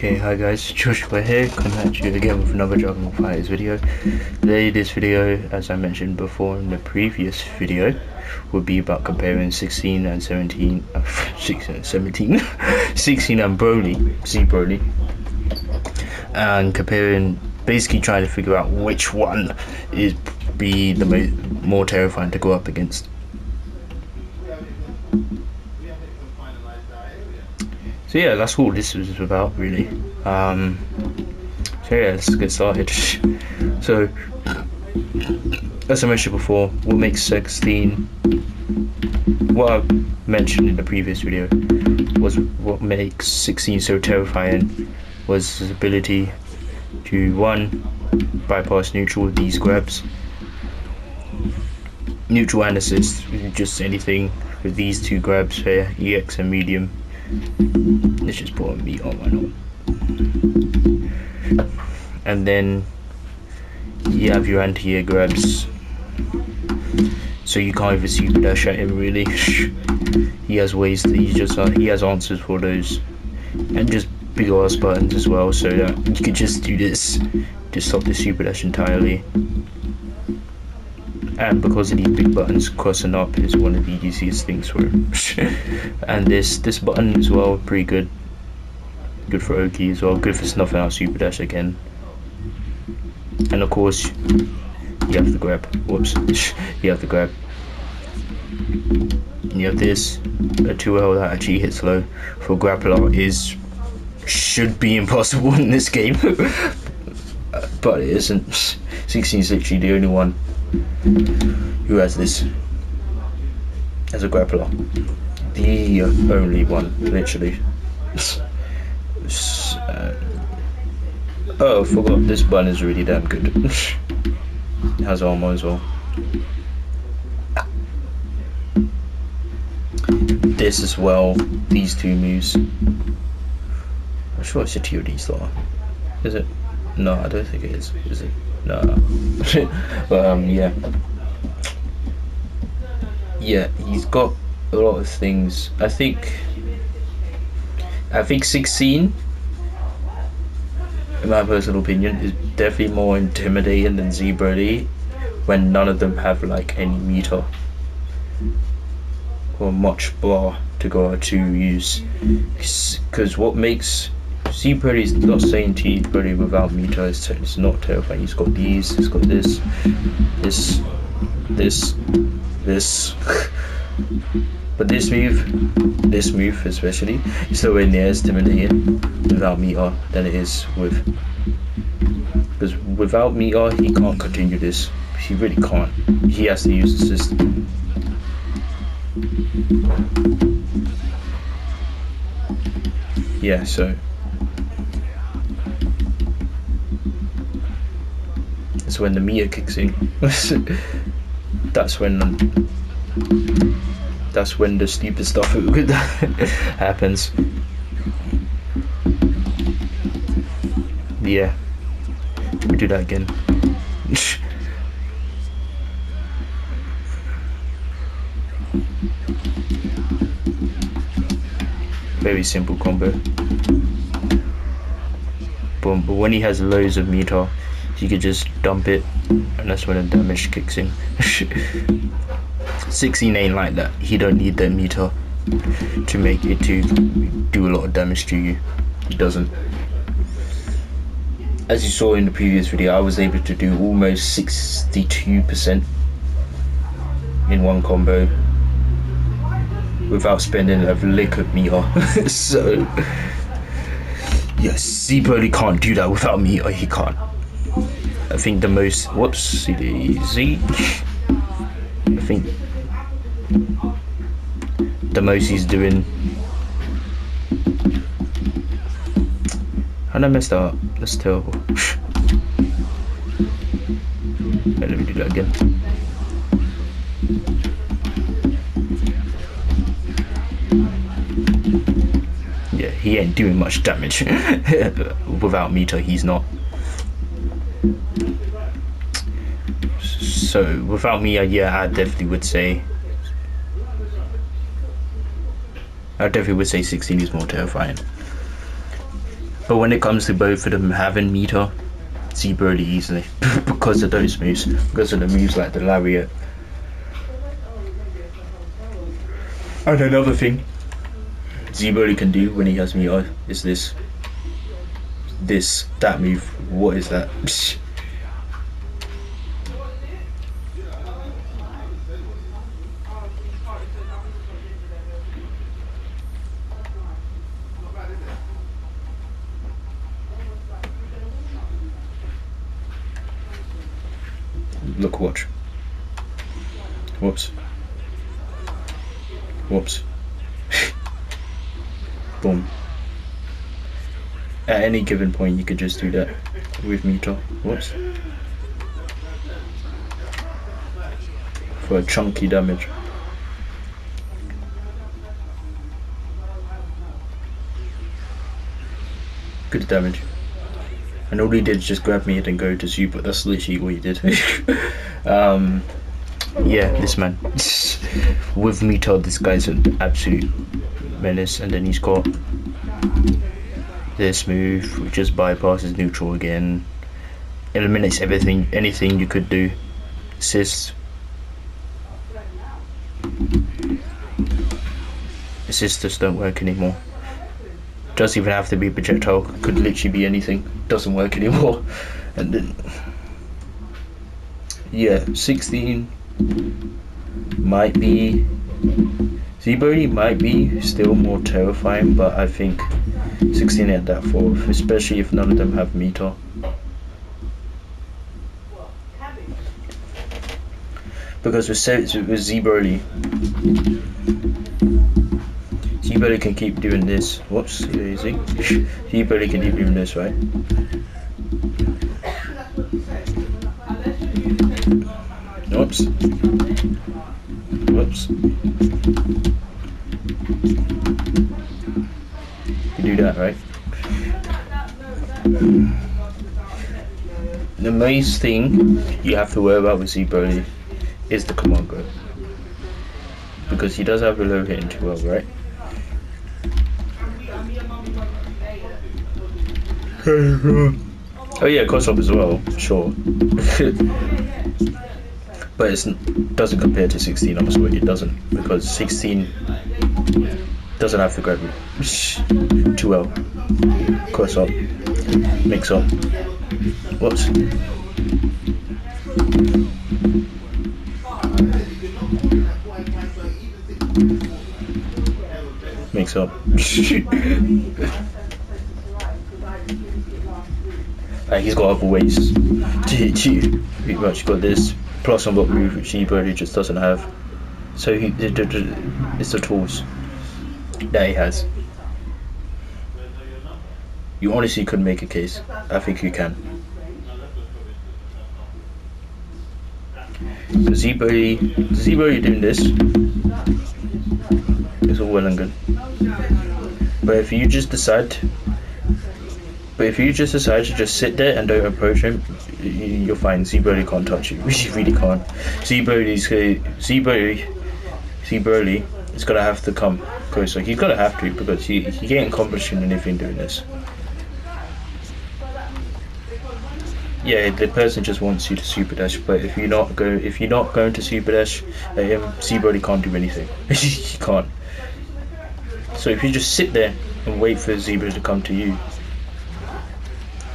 Okay, hi guys, Joshua here, coming at you again with another Dragon Ball FighterZ video. Today, this video, as I mentioned before in the previous video, will be about comparing 16 and 17, 16 and 17, 16 and Broly, Z Broly, and comparing, basically trying to figure out which one is be the more terrifying to go up against. So yeah, that's all this was about, really. So yeah, let's get started. So, as I mentioned before, what makes 16, what I mentioned in the previous video, was what makes 16 so terrifying was his ability to, one, bypass neutral with these grabs. Neutral and assist, just anything with these two grabs here, EX and medium. Let's just put on meat on, why not? And then you have your anti-air grabs, so you can't even super dash at him really. He has ways that he has answers for those, and just big ass buttons as well, so that you could just do this to stop the super dash entirely. And because of these big buttons, crossing up is one of the easiest things for him. And this button as well, pretty good. Good for Oki as well, good for snuffing out super dash again. And of course, you have the grab. Whoops. You have the grab. And you have this, a 2L that actually hits low for grappler should be impossible in this game. But it isn't. 16 is literally the only one who has this as a grappler. The only one, literally. Oh, I forgot, this button is really damn good. It has armor as well. This as well, these two moves. I'm sure it's a TOD slot. Is it? No, I don't think it is. Is it? No. But yeah. Yeah, he's got a lot of things. I think 16, in my personal opinion, is definitely more intimidating than Z Broly when none of them have like any meter or much bar to go to use. Because what makes Z Broly is not saying T Broly without meter, it's not terrifying. He's got these, he's got this. But this move especially, is nowhere near as intimidating without meter than it is with. Because without meter, he can't continue this. He really can't. He has to use the system. Yeah, so it's when the meter kicks in. That's when the stupid stuff happens. Yeah, we do that again. Very simple combo. Boom. But when he has loads of meter, you could just dump it, and that's when the damage kicks in. 16 ain't like that. He don't need that meter to make it to do a lot of damage to you. He doesn't. As you saw in the previous video, I was able to do almost 62% in one combo without spending a lick of meter. So yes, Z Broly can't do that without meter. He can't. I think the most, whoops, Z. I think the most he's doing. How did I mess that up? That's terrible. Okay, let me do that again. Yeah, he ain't doing much damage. Without meter, he's not. So without me, yeah, I definitely would say 16 is more terrifying. But when it comes to both of them having meter, Z Broly easily because of those moves, because of the moves like the lariat. And another thing Z Broly can do when he has meter is that move. What is that? Look, watch. Whoops. Whoops. Boom. At any given point you could just do that with meter. Whoops. For a chunky damage. Good damage. And all he did is just grab me and go to super. That's literally what he did. Yeah, this man. With meter, this guy's an absolute menace. And then he's got this move, which just bypasses neutral again. Eliminates anything you could do. Assists. Assists just don't work anymore. Doesn't even have to be projectile, could literally be anything. Doesn't work anymore. And then yeah, 16 might be Z Broly might be still more terrifying, but I think 16 at that fourth, especially if none of them have meter. Because with Z Broly can keep doing this. Whoops, easy. Z Broly can keep doing this, right? Whoops. Whoops. You do that, right? The most thing you have to worry about with Z Broly is the command grab. Because he does have a low hit into well, right? Oh yeah, cross up as well, sure. But it doesn't compare to 16, I'm sorry, it doesn't. Because 16 doesn't have to grab you too well. Cross up, mix up. Whoops. Mix up. He's got other ways. Pretty much got this plus on block move which Z Broly just doesn't have. So it's the tools that he has. You honestly could make a case. I think you can. Z Broly doing this is all well and good. But if you just decide to just sit there and don't approach him, you're fine. Z Broly can't touch you. He really can't. Z Broly is gonna have to come closer. He's gonna have to because he ain't accomplishing anything doing this. Yeah, the person just wants you to super dash, but if you're not going to super dash at him, Z Broly can't do anything. He can't. So if you just sit there and wait for Z Broly to come to you,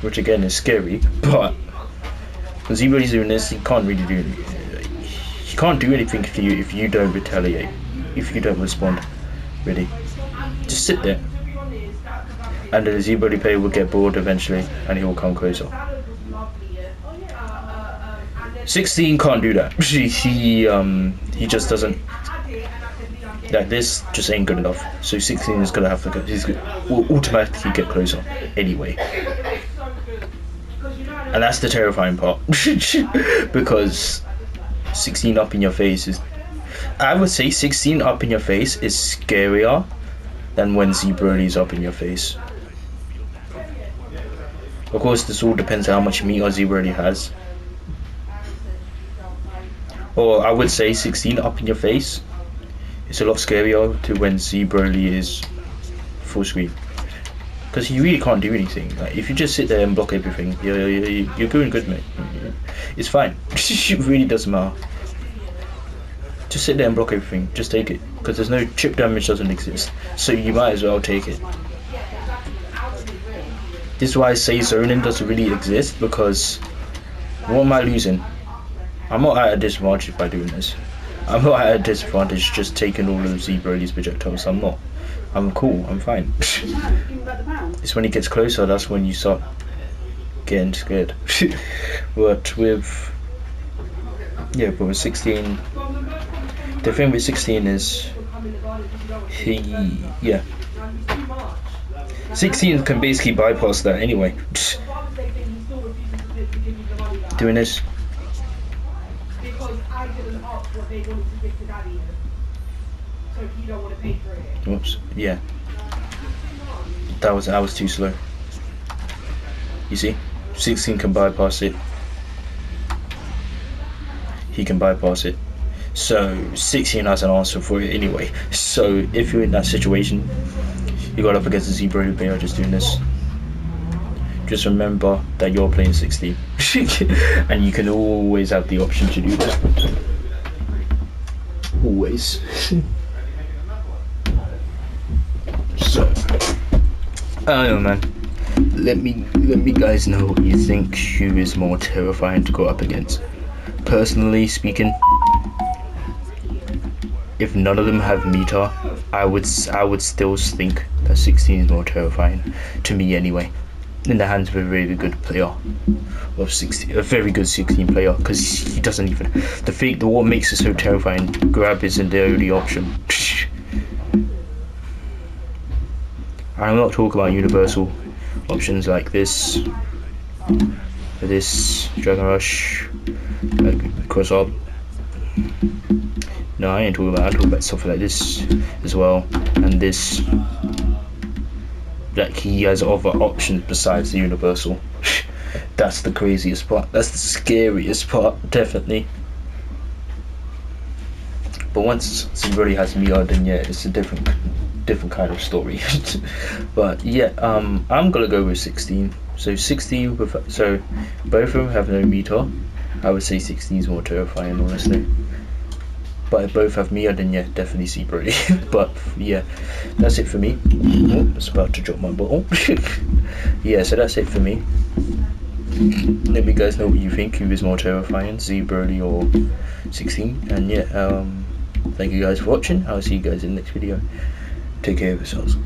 which again is scary, but when Z Broly's doing this, he can't really do anything. He can't do anything for you if you don't retaliate, if you don't respond, really. Just sit there. And the Z Broly player will get bored eventually and he will come closer. 16 can't do that. He just doesn't. Like this just ain't good enough. So 16 is gonna have to go. Will automatically get closer anyway. And that's the terrifying part. Because 16 up in your face is, I would say 16 up in your face is scarier than when Z Broly is up in your face. Of course, this all depends on how much meter Z Broly has. Or I would say 16 up in your face is a lot scarier to when Z Broly is full screen. because you really can't do anything. Like if you just sit there and block everything, you're doing good, mate. It's fine. It really doesn't matter. Just sit there and block everything. Just take it, because there's no chip damage doesn't exist. So you might as well take it. This is why I say zoning doesn't really exist, because what am I losing? I'm not at a disadvantage by doing this. I'm not at a disadvantage just taking all of Z Broly's projectiles. I'm not. I'm cool. I'm fine. It's when he gets closer that's when you start getting scared. But with 16, the thing with 16 is 16 can basically bypass that anyway. Doing this. Whoops. Yeah. That was too slow. You see? 16 can bypass it. He can bypass it. So 16 has an answer for it anyway. So if you're in that situation, you got up against a Z Broly player just doing this, just remember that you're playing 16. And you can always have the option to do this. Always. So I don't know, man. Let me guys know what you think. Who is more terrifying to go up against? Personally speaking, if none of them have meter, I would still think that 16 is more terrifying to me anyway. In the hands of a very good player of 16, a very good 16 player, because he doesn't even what makes it so terrifying. Grab isn't the only option. I'm not talking about universal options like this Dragon Rush, cross up. No, I ain't talking about. I'm talking about stuff like this as well, and this. Like he has other options besides the universal. That's the craziest part. That's the scariest part, definitely. But once somebody has Mia, then yeah, it's a different kind of story. But yeah, I'm gonna go with 16. So 16 with, so both of them have no meter. I would say 16 is more terrifying, honestly. But if both have Mia, then yeah, definitely Z Broly. But yeah, that's it for me. Oh, it's about to drop my bottle. Yeah, so that's it for me. Let me guys know what you think. Who is more terrifying, Z Broly or 16? And yeah, thank you guys for watching. I'll see you guys in the next video. Take care of yourselves.